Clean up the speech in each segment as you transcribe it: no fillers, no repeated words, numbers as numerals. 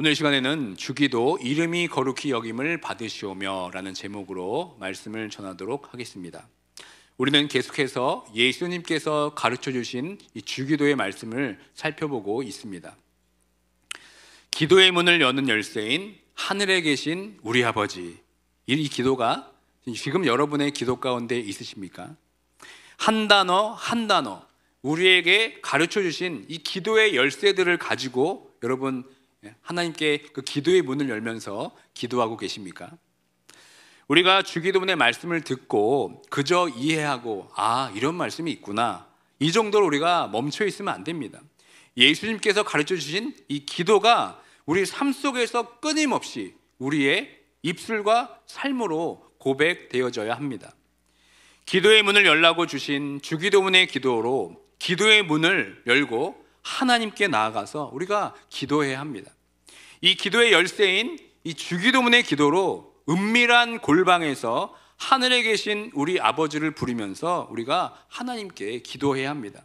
오늘 시간에는 주기도 이름이 거룩히 여김을 받으시오며 라는 제목으로 말씀을 전하도록 하겠습니다. 우리는 계속해서 예수님께서 가르쳐 주신 이 주기도의 말씀을 살펴보고 있습니다. 기도의 문을 여는 열쇠인 하늘에 계신 우리 아버지, 이 기도가 지금 여러분의 기도 가운데 있으십니까? 한 단어 한 단어 우리에게 가르쳐 주신 이 기도의 열쇠들을 가지고 여러분 하나님께 그 기도의 문을 열면서 기도하고 계십니까? 우리가 주기도문의 말씀을 듣고 그저 이해하고 이런 말씀이 있구나, 이 정도로 우리가 멈춰 있으면 안 됩니다. 예수님께서 가르쳐 주신 이 기도가 우리 삶 속에서 끊임없이 우리의 입술과 삶으로 고백되어져야 합니다. 기도의 문을 열라고 주신 주기도문의 기도로 기도의 문을 열고 하나님께 나아가서 우리가 기도해야 합니다. 이 기도의 열쇠인 이 주기도문의 기도로 은밀한 골방에서 하늘에 계신 우리 아버지를 부르면서 우리가 하나님께 기도해야 합니다.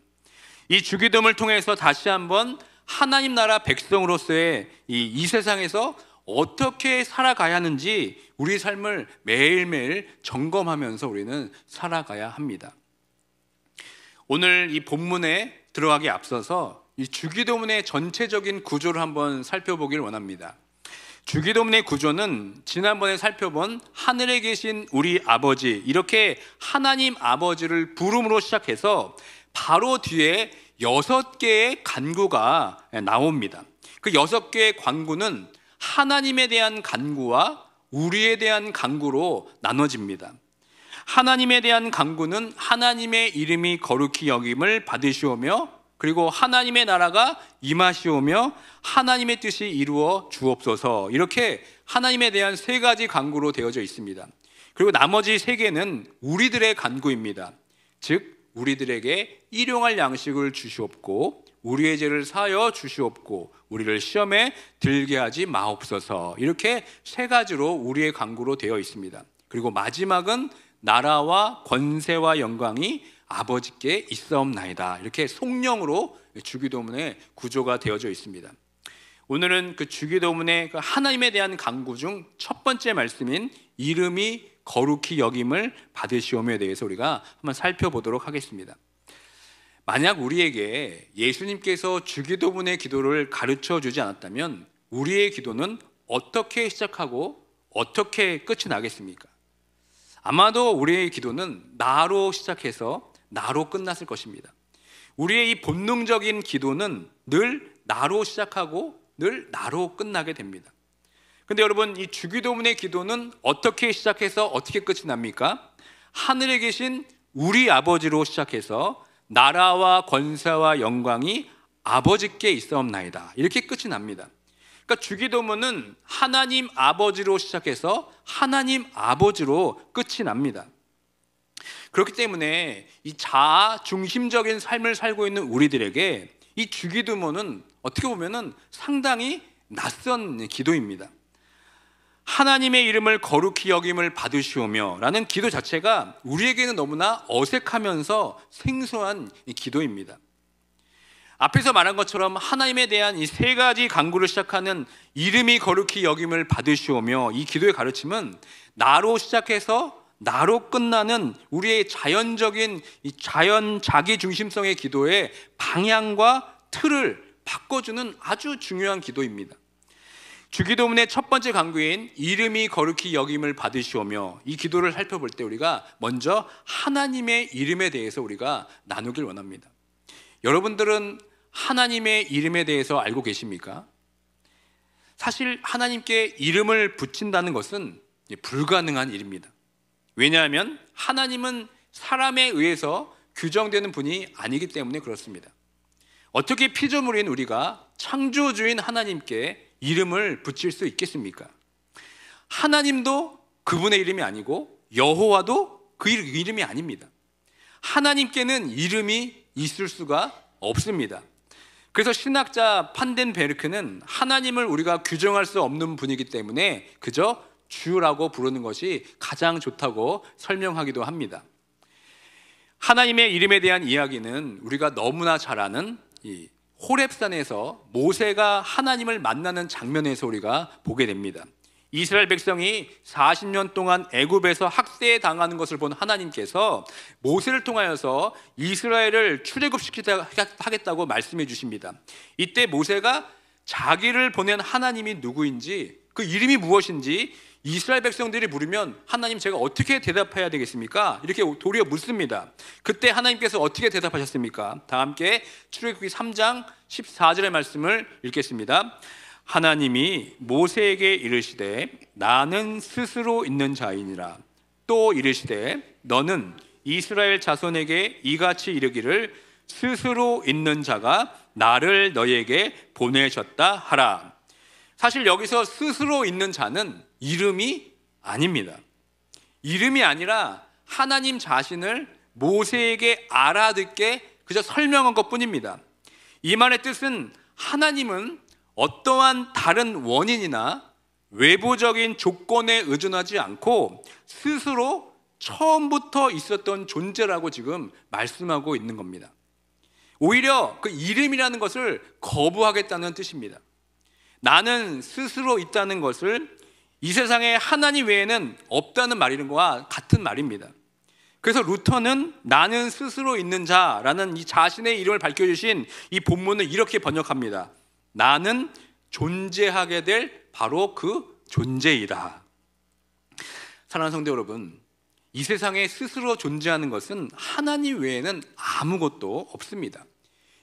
이 주기도문을 통해서 다시 한번 하나님 나라 백성으로서의 이 세상에서 어떻게 살아가야 하는지 우리 삶을 매일매일 점검하면서 우리는 살아가야 합니다. 오늘 이 본문에 들어가기 앞서서 이 주기도문의 전체적인 구조를 한번 살펴보길 원합니다. 주기도문의 구조는 지난번에 살펴본 하늘에 계신 우리 아버지, 이렇게 하나님 아버지를 부름으로 시작해서 바로 뒤에 6개의 간구가 나옵니다. 그 6개의 간구는 하나님에 대한 간구와 우리에 대한 간구로 나눠집니다. 하나님에 대한 간구는 하나님의 이름이 거룩히 여김을 받으시오며, 그리고 하나님의 나라가 임하시오며 하나님의 뜻이 이루어 주옵소서, 이렇게 하나님에 대한 3가지 간구로 되어져 있습니다. 그리고 나머지 3개는 우리들의 간구입니다. 즉 우리들에게 일용할 양식을 주시옵고 우리의 죄를 사하여 주시옵고 우리를 시험에 들게 하지 마옵소서, 이렇게 3가지로 우리의 간구로 되어 있습니다. 그리고 마지막은 나라와 권세와 영광이 아버지께 있사옵나이다, 이렇게 송령으로 주기도문의 구조가 되어져 있습니다. 오늘은 그 주기도문의 그 하나님에 대한 간구 중 첫 번째 말씀인 이름이 거룩히 여김을 받으시오며에 대해서 우리가 한번 살펴보도록 하겠습니다. 만약 우리에게 예수님께서 주기도문의 기도를 가르쳐 주지 않았다면 우리의 기도는 어떻게 시작하고 어떻게 끝이 나겠습니까? 아마도 우리의 기도는 나로 시작해서 나로 끝났을 것입니다. 우리의 이 본능적인 기도는 늘 나로 시작하고 늘 나로 끝나게 됩니다. 근데 여러분, 이 주기도문의 기도는 어떻게 시작해서 어떻게 끝이 납니까? 하늘에 계신 우리 아버지로 시작해서 나라와 권세와 영광이 아버지께 있사옵나이다, 이렇게 끝이 납니다. 그러니까 주기도문은 하나님 아버지로 시작해서 하나님 아버지로 끝이 납니다. 그렇기 때문에 이 자아 중심적인 삶을 살고 있는 우리들에게 이 주기도문은 어떻게 보면은 상당히 낯선 기도입니다. 하나님의 이름을 거룩히 여김을 받으시오며 라는 기도 자체가 우리에게는 너무나 어색하면서 생소한 기도입니다. 앞에서 말한 것처럼 하나님에 대한 이 3가지 간구를 시작하는 이름이 거룩히 여김을 받으시오며, 이 기도의 가르침은 나로 시작해서 나로 끝나는 우리의 자연적인 이 자연 자기 중심성의 기도의 방향과 틀을 바꿔주는 아주 중요한 기도입니다. 주기도문의 첫 번째 간구인 이름이 거룩히 여김을 받으시오며, 이 기도를 살펴볼 때 우리가 먼저 하나님의 이름에 대해서 우리가 나누길 원합니다. 여러분들은 하나님의 이름에 대해서 알고 계십니까? 사실 하나님께 이름을 붙인다는 것은 불가능한 일입니다. 왜냐하면 하나님은 사람에 의해서 규정되는 분이 아니기 때문에 그렇습니다. 어떻게 피조물인 우리가 창조주인 하나님께 이름을 붙일 수 있겠습니까? 하나님도 그분의 이름이 아니고 여호와도 그 이름이 아닙니다. 하나님께는 이름이 있을 수가 없습니다. 그래서 신학자 판덴베르크는 하나님을 우리가 규정할 수 없는 분이기 때문에 그저 주라고 부르는 것이 가장 좋다고 설명하기도 합니다. 하나님의 이름에 대한 이야기는 우리가 너무나 잘 아는 이 호렙산에서 모세가 하나님을 만나는 장면에서 우리가 보게 됩니다. 이스라엘 백성이 40년 동안 애굽에서 학대에 당하는 것을 본 하나님께서 모세를 통하여서 이스라엘을 출애굽시키다 하겠다고 말씀해 주십니다. 이때 모세가 자기를 보낸 하나님이 누구인지, 그 이름이 무엇인지 이스라엘 백성들이 물으면 하나님 제가 어떻게 대답해야 되겠습니까? 이렇게 도리어 묻습니다. 그때 하나님께서 어떻게 대답하셨습니까? 다 함께 출애굽기 3장 14절의 말씀을 읽겠습니다. 하나님이 모세에게 이르시되 나는 스스로 있는 자이니라. 또 이르시되 너는 이스라엘 자손에게 이같이 이르기를 스스로 있는 자가 나를 너에게 보내셨다 하라. 사실 여기서 스스로 있는 자는 이름이 아닙니다. 이름이 아니라 하나님 자신을 모세에게 알아듣게 그저 설명한 것뿐입니다. 이 말의 뜻은 하나님은 어떠한 다른 원인이나 외부적인 조건에 의존하지 않고 스스로 처음부터 있었던 존재라고 지금 말씀하고 있는 겁니다. 오히려 그 이름이라는 것을 거부하겠다는 뜻입니다. 나는 스스로 있다는 것을 이 세상에 하나님 외에는 없다는 말과 같은 말입니다. 그래서 루터는 나는 스스로 있는 자라는 이 자신의 이름을 밝혀주신 이 본문을 이렇게 번역합니다. 나는 존재하게 될 바로 그 존재이다. 사랑하는 성도 여러분, 이 세상에 스스로 존재하는 것은 하나님 외에는 아무것도 없습니다.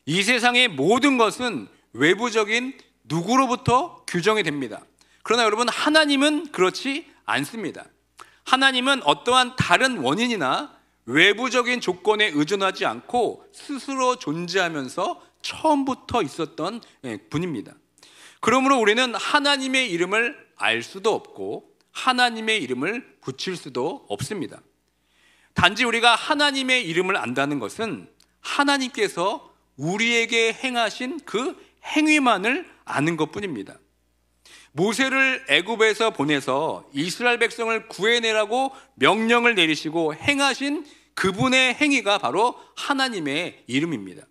이 세상의 모든 것은 외부적인 누구로부터 규정이 됩니다. 그러나 여러분, 하나님은 그렇지 않습니다. 하나님은 어떠한 다른 원인이나 외부적인 조건에 의존하지 않고 스스로 존재하면서 처음부터 있었던 분입니다. 그러므로 우리는 하나님의 이름을 알 수도 없고 하나님의 이름을 붙일 수도 없습니다. 단지 우리가 하나님의 이름을 안다는 것은 하나님께서 우리에게 행하신 그 행위만을 아는 것뿐입니다. 모세를 애굽에서 보내서 이스라엘 백성을 구해내라고 명령을 내리시고 행하신 그분의 행위가 바로 하나님의 이름입니다.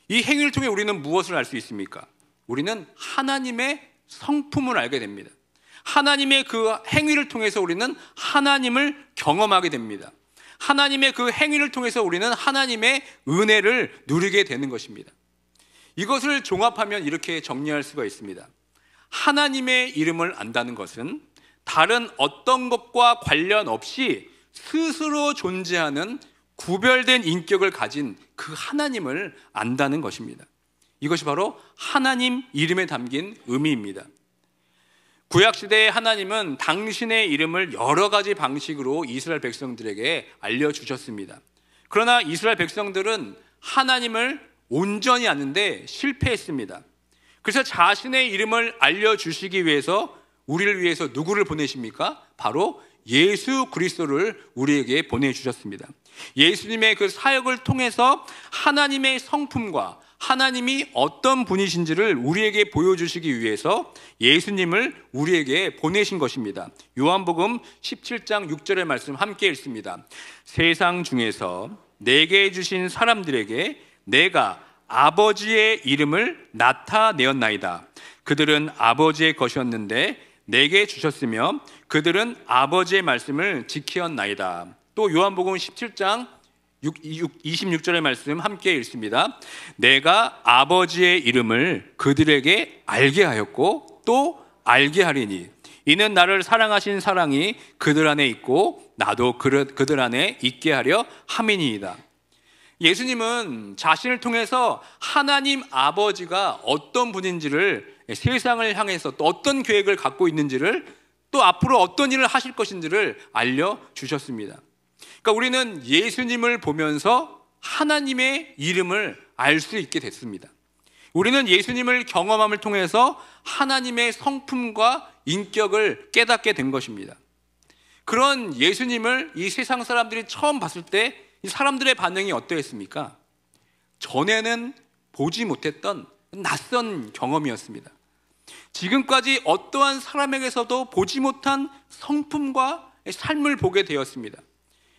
이 행위를 통해 우리는 무엇을 알 수 있습니까? 우리는 하나님의 성품을 알게 됩니다. 하나님의 그 행위를 통해서 우리는 하나님을 경험하게 됩니다. 하나님의 그 행위를 통해서 우리는 하나님의 은혜를 누리게 되는 것입니다. 이것을 종합하면 이렇게 정리할 수가 있습니다. 하나님의 이름을 안다는 것은 다른 어떤 것과 관련 없이 스스로 존재하는 구별된 인격을 가진 그 하나님을 안다는 것입니다. 이것이 바로 하나님 이름에 담긴 의미입니다. 구약시대의 하나님은 당신의 이름을 여러 가지 방식으로 이스라엘 백성들에게 알려주셨습니다. 그러나 이스라엘 백성들은 하나님을 온전히 아는데 실패했습니다. 그래서 자신의 이름을 알려주시기 위해서 우리를 위해서 누구를 보내십니까? 바로 예수 그리스도를 우리에게 보내주셨습니다. 예수님의 그 사역을 통해서 하나님의 성품과 하나님이 어떤 분이신지를 우리에게 보여주시기 위해서 예수님을 우리에게 보내신 것입니다. 요한복음 17장 6절의 말씀 함께 읽습니다. 세상 중에서 내게 주신 사람들에게 내가 아버지의 이름을 나타내었나이다. 그들은 아버지의 것이었는데 내게 주셨으며 그들은 아버지의 말씀을 지키었나이다. 또 요한복음 17장 26절의 말씀 함께 읽습니다. 내가 아버지의 이름을 그들에게 알게 하였고 또 알게 하리니 이는 나를 사랑하신 사랑이 그들 안에 있고 나도 그들 안에 있게 하려 함이니이다. 예수님은 자신을 통해서 하나님 아버지가 어떤 분인지를, 세상을 향해서 또 어떤 계획을 갖고 있는지를, 또 앞으로 어떤 일을 하실 것인지를 알려주셨습니다. 그러니까 우리는 예수님을 보면서 하나님의 이름을 알 수 있게 됐습니다. 우리는 예수님을 경험함을 통해서 하나님의 성품과 인격을 깨닫게 된 것입니다. 그런 예수님을 이 세상 사람들이 처음 봤을 때 이 사람들의 반응이 어떠했습니까? 전에는 보지 못했던 낯선 경험이었습니다. 지금까지 어떠한 사람에게서도 보지 못한 성품과 삶을 보게 되었습니다.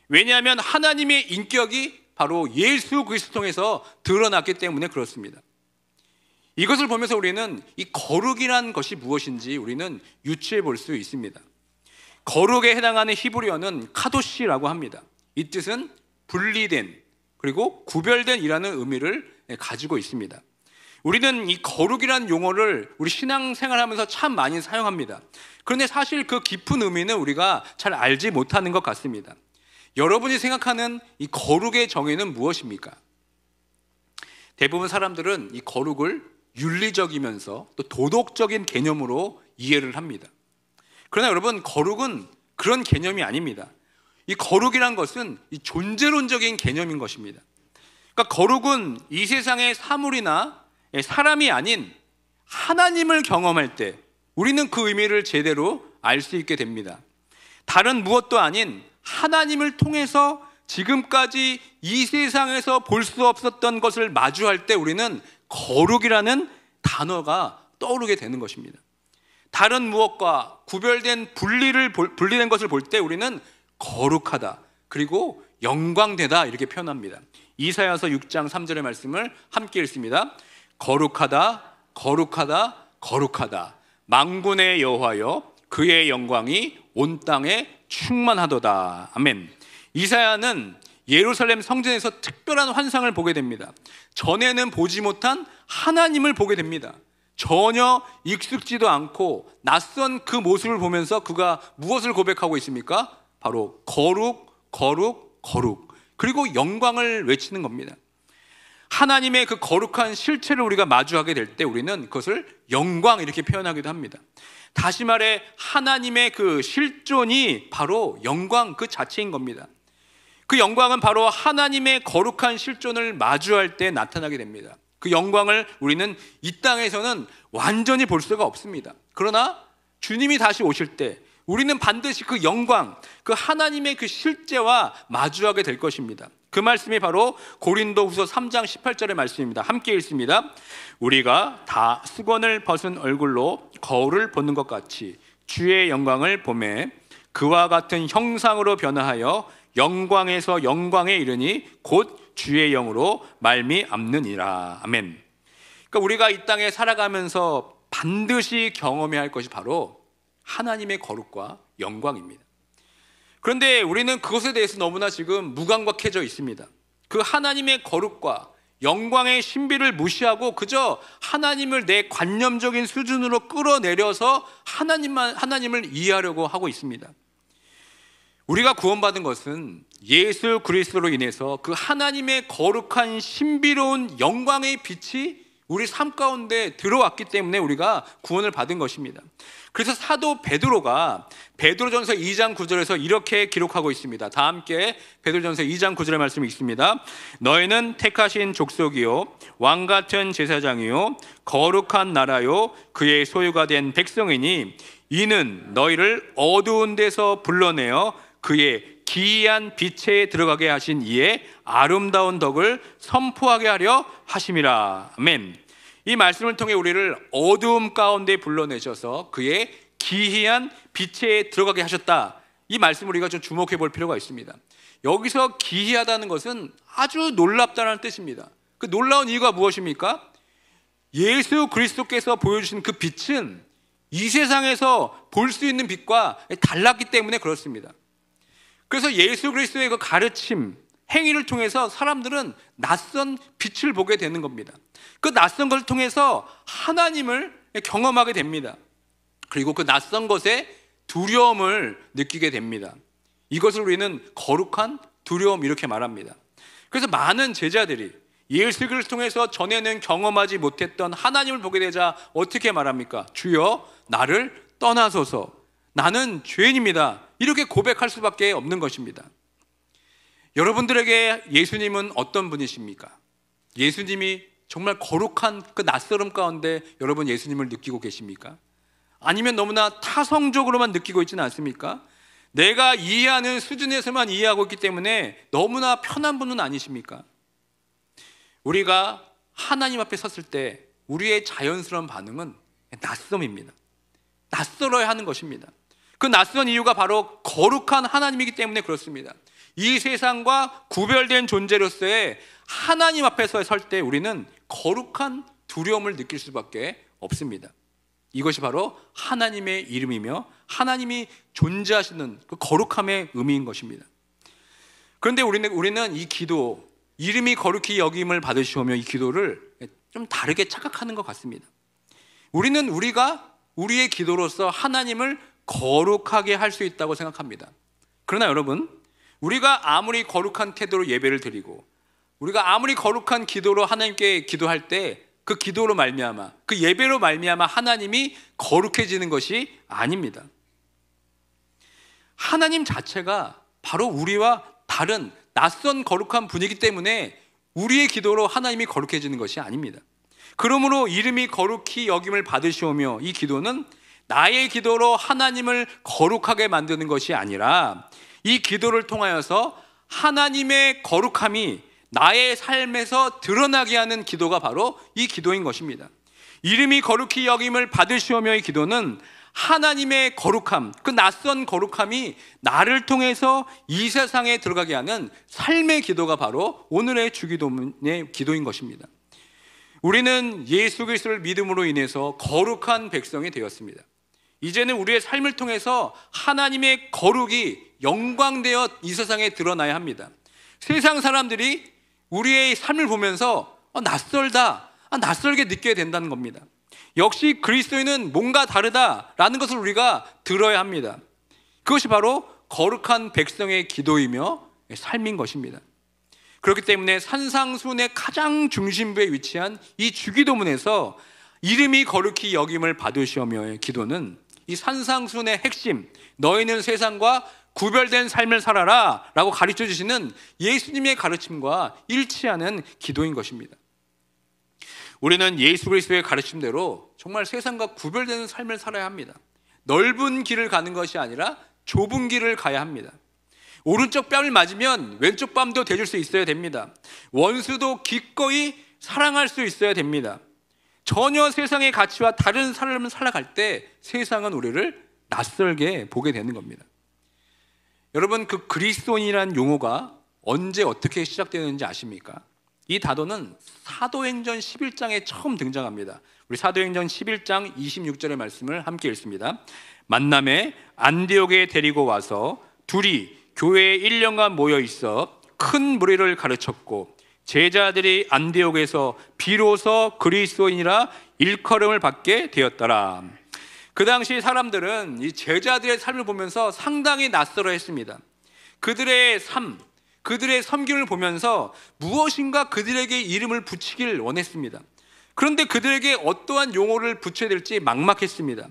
왜냐하면 하나님의 인격이 바로 예수 그리스도 통해서 드러났기 때문에 그렇습니다. 이것을 보면서 우리는 이 거룩이란 것이 무엇인지 우리는 유추해 볼 수 있습니다. 거룩에 해당하는 히브리어는 카도시라고 합니다. 이 뜻은 분리된 그리고 구별된 이라는 의미를 가지고 있습니다. 우리는 이 거룩이라는 용어를 우리 신앙생활하면서 참 많이 사용합니다. 그런데 사실 그 깊은 의미는 우리가 잘 알지 못하는 것 같습니다. 여러분이 생각하는 이 거룩의 정의는 무엇입니까? 대부분 사람들은 이 거룩을 윤리적이면서 또 도덕적인 개념으로 이해를 합니다. 그러나 여러분, 거룩은 그런 개념이 아닙니다. 이 거룩이란 것은 이 존재론적인 개념인 것입니다. 그러니까 거룩은 이 세상의 사물이나 사람이 아닌 하나님을 경험할 때 우리는 그 의미를 제대로 알 수 있게 됩니다. 다른 무엇도 아닌 하나님을 통해서 지금까지 이 세상에서 볼 수 없었던 것을 마주할 때 우리는 거룩이라는 단어가 떠오르게 되는 것입니다. 다른 무엇과 구별된 분리된 것을 볼 때 우리는 거룩하다, 그리고 영광되다 이렇게 표현합니다. 이사야서 6장 3절의 말씀을 함께 읽습니다. 거룩하다, 거룩하다, 거룩하다. 만군의 여호와여, 그의 영광이 온 땅에 충만하도다. 아멘. 이사야는 예루살렘 성전에서 특별한 환상을 보게 됩니다. 전에는 보지 못한 하나님을 보게 됩니다. 전혀 익숙지도 않고 낯선 그 모습을 보면서 그가 무엇을 고백하고 있습니까? 바로 거룩, 거룩, 거룩, 그리고 영광을 외치는 겁니다. 하나님의 그 거룩한 실체를 우리가 마주하게 될 때 우리는 그것을 영광 이렇게 표현하기도 합니다. 다시 말해 하나님의 그 실존이 바로 영광 그 자체인 겁니다. 그 영광은 바로 하나님의 거룩한 실존을 마주할 때 나타나게 됩니다. 그 영광을 우리는 이 땅에서는 완전히 볼 수가 없습니다. 그러나 주님이 다시 오실 때 우리는 반드시 그 영광, 그 하나님의 그 실제와 마주하게 될 것입니다. 그 말씀이 바로 고린도후서 3장 18절의 말씀입니다. 함께 읽습니다. 우리가 다 수건을 벗은 얼굴로 거울을 보는 것 같이 주의 영광을 보매 그와 같은 형상으로 변화하여 영광에서 영광에 이르니 곧 주의 영으로 말미암느니라. 아멘. 그러니까 우리가 이 땅에 살아가면서 반드시 경험해야 할 것이 바로 하나님의 거룩과 영광입니다. 그런데 우리는 그것에 대해서 너무나 지금 무감각해져 있습니다. 그 하나님의 거룩과 영광의 신비를 무시하고 그저 하나님을 내 관념적인 수준으로 끌어내려서 하나님을 이해하려고 하고 있습니다. 우리가 구원받은 것은 예수 그리스도로 인해서 그 하나님의 거룩한 신비로운 영광의 빛이 우리 삶 가운데 들어왔기 때문에 우리가 구원을 받은 것입니다. 그래서 사도 베드로가 베드로전서 2장 9절에서 이렇게 기록하고 있습니다. 다 함께 베드로전서 2장 9절의 말씀이 있습니다. 너희는 택하신 족속이요 왕같은 제사장이요 거룩한 나라요 그의 소유가 된 백성이니 이는 너희를 어두운 데서 불러내어 그의 기이한 빛에 들어가게 하신 이의 아름다운 덕을 선포하게 하려 하심이라. 아멘. 이 말씀을 통해 우리를 어두움 가운데 불러내셔서 그의 기이한 빛에 들어가게 하셨다. 이 말씀을 우리가 좀 주목해 볼 필요가 있습니다. 여기서 기이하다는 것은 아주 놀랍다는 뜻입니다. 그 놀라운 이유가 무엇입니까? 예수 그리스도께서 보여주신 그 빛은 이 세상에서 볼 수 있는 빛과 달랐기 때문에 그렇습니다. 그래서 예수 그리스도의 그 가르침, 행위를 통해서 사람들은 낯선 빛을 보게 되는 겁니다. 그 낯선 것을 통해서 하나님을 경험하게 됩니다. 그리고 그 낯선 것에 두려움을 느끼게 됩니다. 이것을 우리는 거룩한 두려움 이렇게 말합니다. 그래서 많은 제자들이 예수 그리스도를 통해서 전에는 경험하지 못했던 하나님을 보게 되자 어떻게 말합니까? 주여 나를 떠나소서, 나는 죄인입니다. 이렇게 고백할 수밖에 없는 것입니다. 여러분들에게 예수님은 어떤 분이십니까? 예수님이 정말 거룩한 그 낯설음 가운데 여러분 예수님을 느끼고 계십니까? 아니면 너무나 타성적으로만 느끼고 있지는 않습니까? 내가 이해하는 수준에서만 이해하고 있기 때문에 너무나 편한 분은 아니십니까? 우리가 하나님 앞에 섰을 때 우리의 자연스러운 반응은 낯섦입니다. 낯설어야 하는 것입니다. 그 낯선 이유가 바로 거룩한 하나님이기 때문에 그렇습니다. 이 세상과 구별된 존재로서의 하나님 앞에서 설 때 우리는 거룩한 두려움을 느낄 수밖에 없습니다. 이것이 바로 하나님의 이름이며 하나님이 존재하시는 그 거룩함의 의미인 것입니다. 그런데 우리는 이 기도, 이름이 거룩히 여김을 받으시오며 이 기도를 좀 다르게 착각하는 것 같습니다. 우리가 우리의 기도로서 하나님을 거룩하게 할 수 있다고 생각합니다. 그러나 여러분, 우리가 아무리 거룩한 태도로 예배를 드리고 우리가 아무리 거룩한 기도로 하나님께 기도할 때 그 기도로 말미암아, 그 예배로 말미암아 하나님이 거룩해지는 것이 아닙니다. 하나님 자체가 바로 우리와 다른 낯선 거룩한 분이기 때문에 우리의 기도로 하나님이 거룩해지는 것이 아닙니다. 그러므로 이름이 거룩히 여김을 받으시오며 이 기도는 나의 기도로 하나님을 거룩하게 만드는 것이 아니라 이 기도를 통하여서 하나님의 거룩함이 나의 삶에서 드러나게 하는 기도가 바로 이 기도인 것입니다. 이름이 거룩히 여김을 받으시오며의 기도는 하나님의 거룩함, 그 낯선 거룩함이 나를 통해서 이 세상에 들어가게 하는 삶의 기도가 바로 오늘의 주기도문의 기도인 것입니다. 우리는 예수 그리스도를 믿음으로 인해서 거룩한 백성이 되었습니다. 이제는 우리의 삶을 통해서 하나님의 거룩이 영광되어 이 세상에 드러나야 합니다. 세상 사람들이 우리의 삶을 보면서 낯설다, 낯설게 느껴야 된다는 겁니다. 역시 그리스도인은 뭔가 다르다라는 것을 우리가 들어야 합니다. 그것이 바로 거룩한 백성의 기도이며 삶인 것입니다. 그렇기 때문에 산상수훈의 가장 중심부에 위치한 이 주기도문에서 이름이 거룩히 여김을 받으시오며의 기도는 이 산상수훈의 핵심, 너희는 세상과 구별된 삶을 살아라 라고 가르쳐 주시는 예수님의 가르침과 일치하는 기도인 것입니다. 우리는 예수 그리스도의 가르침대로 정말 세상과 구별되는 삶을 살아야 합니다. 넓은 길을 가는 것이 아니라 좁은 길을 가야 합니다. 오른쪽 뺨을 맞으면 왼쪽 뺨도 대줄 수 있어야 됩니다. 원수도 기꺼이 사랑할 수 있어야 됩니다. 전혀 세상의 가치와 다른 삶을 살아갈 때 세상은 우리를 낯설게 보게 되는 겁니다. 여러분, 그 그리스도인이라는 용어가 언제 어떻게 시작되는지 아십니까? 이 단어는 사도행전 11장에 처음 등장합니다. 우리 사도행전 11장 26절의 말씀을 함께 읽습니다. 만남에 안디옥에 데리고 와서 둘이 교회에 1년간 모여 있어 큰 무리를 가르쳤고 제자들이 안디옥에서 비로소 그리스도인이라 일컬음을 받게 되었더라. 그 당시 사람들은 이 제자들의 삶을 보면서 상당히 낯설어 했습니다. 그들의 삶, 그들의 섬김을 보면서 무엇인가 그들에게 이름을 붙이길 원했습니다. 그런데 그들에게 어떠한 용어를 붙여야 될지 막막했습니다.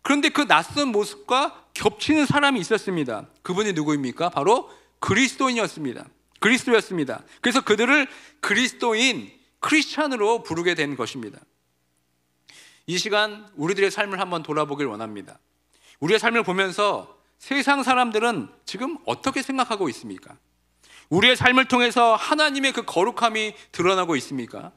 그런데 그 낯선 모습과 겹치는 사람이 있었습니다. 그분이 누구입니까? 바로 그리스도였습니다. 그래서 그들을 그리스도인, 크리스찬으로 부르게 된 것입니다. 이 시간 우리들의 삶을 한번 돌아보길 원합니다. 우리의 삶을 보면서 세상 사람들은 지금 어떻게 생각하고 있습니까? 우리의 삶을 통해서 하나님의 그 거룩함이 드러나고 있습니까?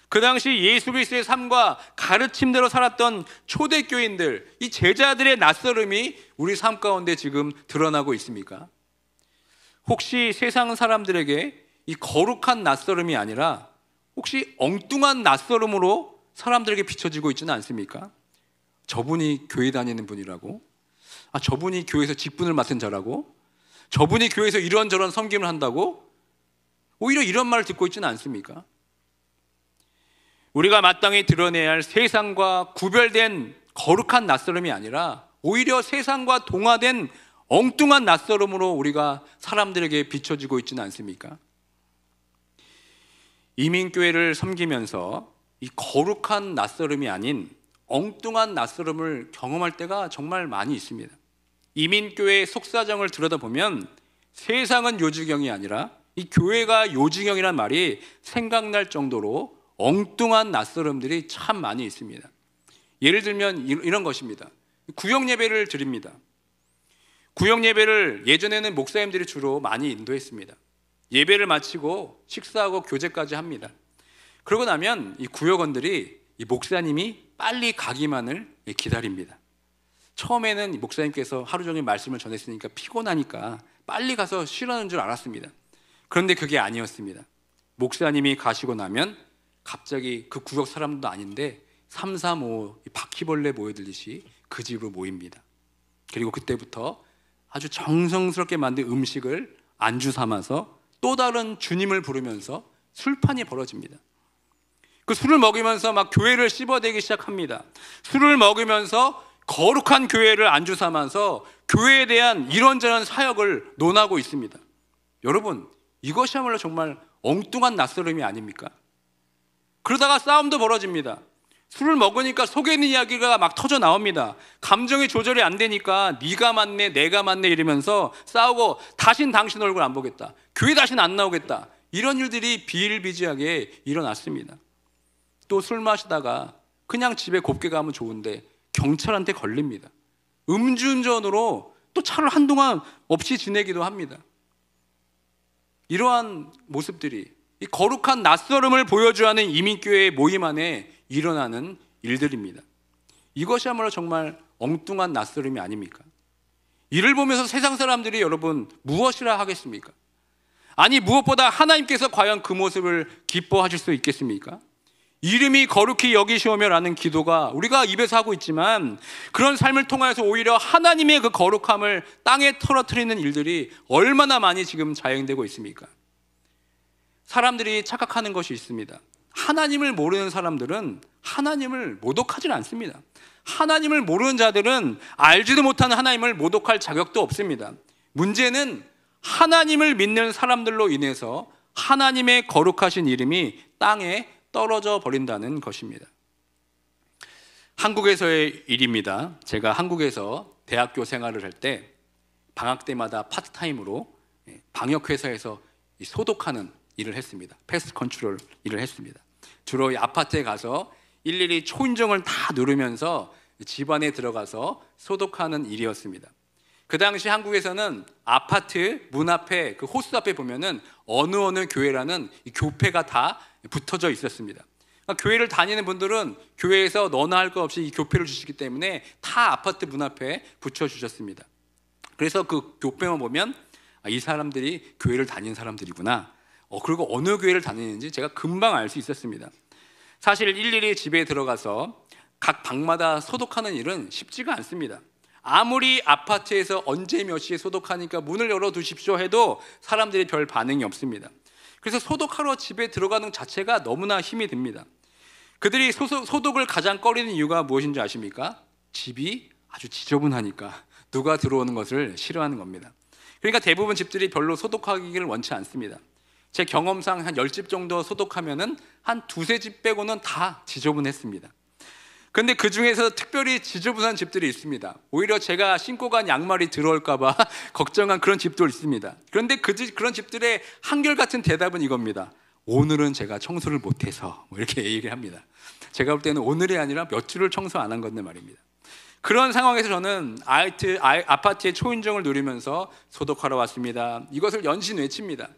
그 당시 예수 그리스도의 삶과 가르침대로 살았던 초대교인들, 이 제자들의 낯설음이 우리 삶 가운데 지금 드러나고 있습니까? 혹시 세상 사람들에게 이 거룩한 낯설음이 아니라 혹시 엉뚱한 낯설음으로 사람들에게 비춰지고 있지는 않습니까? 저분이 교회 다니는 분이라고? 저분이 교회에서 직분을 맡은 자라고? 저분이 교회에서 이런저런 섬김을 한다고? 오히려 이런 말을 듣고 있지는 않습니까? 우리가 마땅히 드러내야 할 세상과 구별된 거룩한 낯설음이 아니라 오히려 세상과 동화된 엉뚱한 낯설음으로 우리가 사람들에게 비춰지고 있지는 않습니까? 이민교회를 섬기면서 이 거룩한 낯설음이 아닌 엉뚱한 낯설음을 경험할 때가 정말 많이 있습니다. 이민교회의 속사정을 들여다보면 세상은 요지경이 아니라 이 교회가 요지경이란 말이 생각날 정도로 엉뚱한 낯설음들이 참 많이 있습니다. 예를 들면 이런 것입니다. 구역 예배를 드립니다. 구역 예배를 예전에는 목사님들이 주로 많이 인도했습니다. 예배를 마치고 식사하고 교제까지 합니다. 그러고 나면 이 구역원들이 이 목사님이 빨리 가기만을 기다립니다. 처음에는 목사님께서 하루 종일 말씀을 전했으니까 피곤하니까 빨리 가서 쉬라는 줄 알았습니다. 그런데 그게 아니었습니다. 목사님이 가시고 나면 갑자기 그 구역 사람도 아닌데 3, 4, 5 바퀴벌레 모여들듯이 그 집으로 모입니다. 그리고 그때부터 아주 정성스럽게 만든 음식을 안주 삼아서 또 다른 주님을 부르면서 술판이 벌어집니다. 그 술을 먹이면서 막 교회를 씹어대기 시작합니다. 술을 먹으면서 거룩한 교회를 안주 삼아서 교회에 대한 이런저런 사역을 논하고 있습니다. 여러분, 이것이야말로 정말 엉뚱한 낯설음이 아닙니까? 그러다가 싸움도 벌어집니다. 술을 먹으니까 속에 있는 이야기가 막 터져 나옵니다. 감정이 조절이 안 되니까 네가 맞네 내가 맞네 이러면서 싸우고 다신 당신 얼굴 안 보겠다, 교회 다신 안 나오겠다, 이런 일들이 비일비재하게 일어났습니다. 또 술 마시다가 그냥 집에 곱게 가면 좋은데 경찰한테 걸립니다. 음주운전으로 또 차를 한동안 없이 지내기도 합니다. 이러한 모습들이 이 거룩한 낯설음을 보여줘야 하는 이민교회의 모임 안에 일어나는 일들입니다. 이것이야말로 정말 엉뚱한 낯설음이 아닙니까? 이를 보면서 세상 사람들이 여러분 무엇이라 하겠습니까? 아니, 무엇보다 하나님께서 과연 그 모습을 기뻐하실 수 있겠습니까? 이름이 거룩히 여기시오며라는 기도가 우리가 입에서 하고 있지만 그런 삶을 통해서 오히려 하나님의 그 거룩함을 땅에 떨어뜨리는 일들이 얼마나 많이 지금 자행되고 있습니까? 사람들이 착각하는 것이 있습니다. 하나님을 모르는 사람들은 하나님을 모독하지 않습니다. 하나님을 모르는 자들은 알지도 못하는 하나님을 모독할 자격도 없습니다. 문제는 하나님을 믿는 사람들로 인해서 하나님의 거룩하신 이름이 땅에 떨어져 버린다는 것입니다. 한국에서의 일입니다. 제가 한국에서 대학교 생활을 할 때 방학 때마다 파트타임으로 방역회사에서 소독하는 일을 했습니다. 패스트 컨트롤 일을 했습니다. 주로 이 아파트에 가서 일일이 초인종을 다 누르면서 집안에 들어가서 소독하는 일이었습니다. 그 당시 한국에서는 아파트 문 앞에 그 호스 앞에 보면은 어느 교회라는 이 교패가 다 붙어져 있었습니다. 그러니까 교회를 다니는 분들은 교회에서 너나 할 것 없이 이 교패를 주시기 때문에 다 아파트 문 앞에 붙여주셨습니다. 그래서 그 교패만 보면 이 사람들이 교회를 다니는 사람들이구나, 그리고 어느 교회를 다니는지 제가 금방 알 수 있었습니다. 사실 일일이 집에 들어가서 각 방마다 소독하는 일은 쉽지가 않습니다. 아무리 아파트에서 언제 몇 시에 소독하니까 문을 열어두십시오 해도 사람들이 별 반응이 없습니다. 그래서 소독하러 집에 들어가는 자체가 너무나 힘이 듭니다. 그들이 소독을 가장 꺼리는 이유가 무엇인지 아십니까? 집이 아주 지저분하니까 누가 들어오는 것을 싫어하는 겁니다. 그러니까 대부분 집들이 별로 소독하기를 원치 않습니다. 제 경험상 한 10집 정도 소독하면은 한 두세 집 빼고는 다 지저분했습니다. 근데 그 중에서 특별히 지저분한 집들이 있습니다. 오히려 제가 신고 간 양말이 들어올까 봐 걱정한 그런 집도 있습니다. 그런데 그런 집들의 한결같은 대답은 이겁니다. 오늘은 제가 청소를 못해서, 이렇게 얘기를 합니다. 제가 볼 때는 오늘이 아니라 몇 주를 청소 안 한 건데 말입니다. 그런 상황에서 저는 아파트의 초인종을 누리면서 소독하러 왔습니다. 이것을 연신 외칩니다.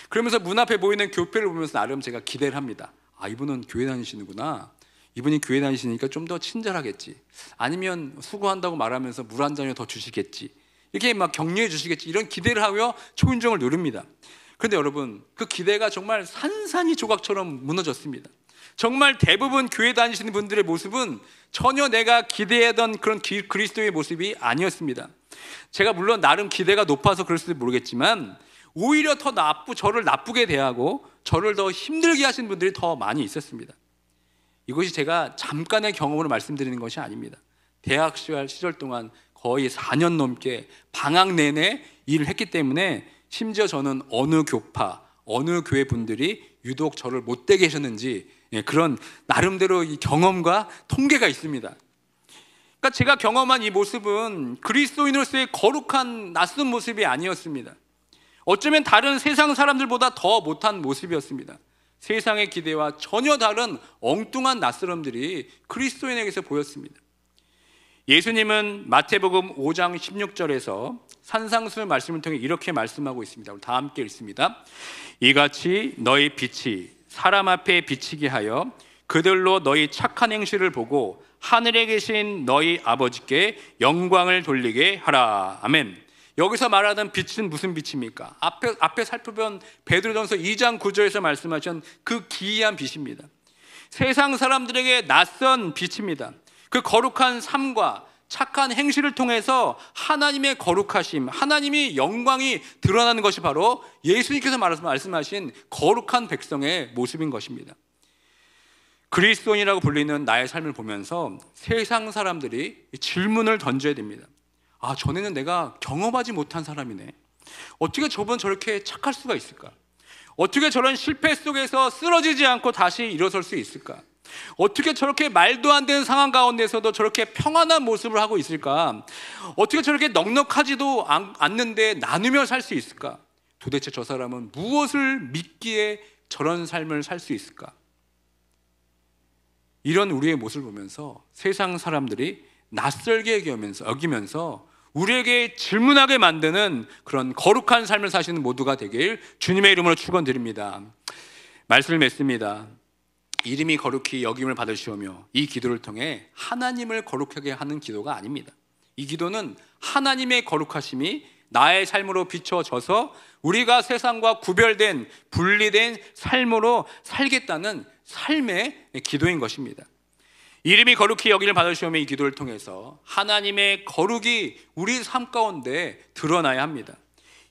그러면서 문 앞에 보이는 교패를 보면서 나름 제가 기대를 합니다. 이분은 교회 다니시는구나. 이분이 교회 다니시니까 좀 더 친절하겠지, 아니면 수고한다고 말하면서 물 한 잔을 더 주시겠지, 이렇게 막 격려해 주시겠지, 이런 기대를 하고요 초인종을 누릅니다. 그런데 여러분, 그 기대가 정말 산산이 조각처럼 무너졌습니다. 정말 대부분 교회 다니시는 분들의 모습은 전혀 내가 기대하던 그런 그리스도의 모습이 아니었습니다. 제가 물론 나름 기대가 높아서 그럴지도 모르겠지만 오히려 더 저를 나쁘게 대하고 저를 더 힘들게 하신 분들이 더 많이 있었습니다. 이것이 제가 잠깐의 경험으로 말씀드리는 것이 아닙니다. 대학 시절 동안 거의 4년 넘게 방학 내내 일을 했기 때문에 심지어 저는 어느 교파, 어느 교회 분들이 유독 저를 못되게 하셨는지 그런 나름대로 이 경험과 통계가 있습니다. 그러니까 제가 경험한 이 모습은 그리스도인으로서의 거룩한 낯선 모습이 아니었습니다. 어쩌면 다른 세상 사람들보다 더 못한 모습이었습니다. 세상의 기대와 전혀 다른 엉뚱한 낯설음들이 그리스도인에게서 보였습니다. 예수님은 마태복음 5장 16절에서 산상수훈 말씀을 통해 이렇게 말씀하고 있습니다. 우리 다 함께 읽습니다. 이같이 너희 빛이 사람 앞에 비치게 하여 그들로 너희 착한 행실을 보고 하늘에 계신 너희 아버지께 영광을 돌리게 하라. 아멘. 여기서 말하는 빛은 무슨 빛입니까? 앞에 살펴본 베드로전서 2장 9절에서 말씀하신 그 기이한 빛입니다. 세상 사람들에게 낯선 빛입니다. 그 거룩한 삶과 착한 행실을 통해서 하나님의 거룩하심, 하나님의 영광이 드러나는 것이 바로 예수님께서 말씀하신 거룩한 백성의 모습인 것입니다. 그리스도인이라고 불리는 나의 삶을 보면서 세상 사람들이 질문을 던져야 됩니다. 아, 전에는 내가 경험하지 못한 사람이네. 어떻게 저분 저렇게 착할 수가 있을까? 어떻게 저런 실패 속에서 쓰러지지 않고 다시 일어설 수 있을까? 어떻게 저렇게 말도 안 되는 상황 가운데서도 저렇게 평안한 모습을 하고 있을까? 어떻게 저렇게 넉넉하지도 않는데 나누며 살 수 있을까? 도대체 저 사람은 무엇을 믿기에 저런 삶을 살 수 있을까? 이런 우리의 모습을 보면서 세상 사람들이 낯설게 여기면서 우리에게 질문하게 만드는 그런 거룩한 삶을 사시는 모두가 되길 주님의 이름으로 축원드립니다. 말씀을 맺습니다. 이름이 거룩히 여김을 받으시오며, 이 기도를 통해 하나님을 거룩하게 하는 기도가 아닙니다. 이 기도는 하나님의 거룩하심이 나의 삶으로 비춰져서 우리가 세상과 구별된 분리된 삶으로 살겠다는 삶의 기도인 것입니다. 이름이 거룩히 여김을 받으시오며, 이 기도를 통해서 하나님의 거룩이 우리 삶 가운데 드러나야 합니다.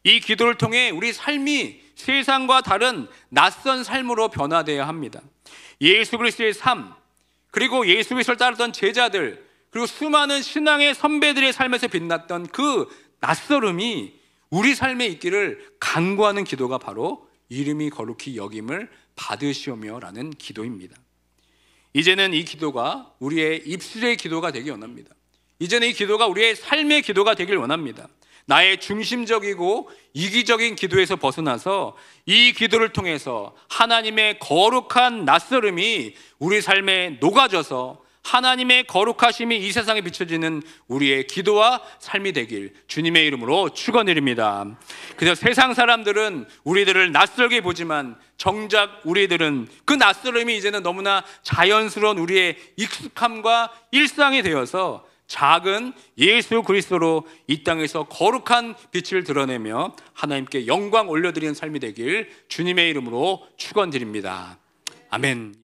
이 기도를 통해 우리 삶이 세상과 다른 낯선 삶으로 변화되어야 합니다. 예수 그리스도의 삶, 그리고 예수 그리스도를 따르던 제자들, 그리고 수많은 신앙의 선배들의 삶에서 빛났던 그 낯설음이 우리 삶에 있기를 간구하는 기도가 바로 이름이 거룩히 여김을 받으시오며 라는 기도입니다. 이제는 이 기도가 우리의 입술의 기도가 되기 원합니다. 이제는 이 기도가 우리의 삶의 기도가 되길 원합니다. 나의 중심적이고 이기적인 기도에서 벗어나서 이 기도를 통해서 하나님의 거룩한 낯설음이 우리 삶에 녹아져서 하나님의 거룩하심이 이 세상에 비춰지는 우리의 기도와 삶이 되길 주님의 이름으로 축원드립니다. 그래서 세상 사람들은 우리들을 낯설게 보지만 정작 우리들은 그 낯설음이 이제는 너무나 자연스러운 우리의 익숙함과 일상이 되어서 작은 예수 그리스도로 이 땅에서 거룩한 빛을 드러내며 하나님께 영광 올려드리는 삶이 되길 주님의 이름으로 축원드립니다. 아멘.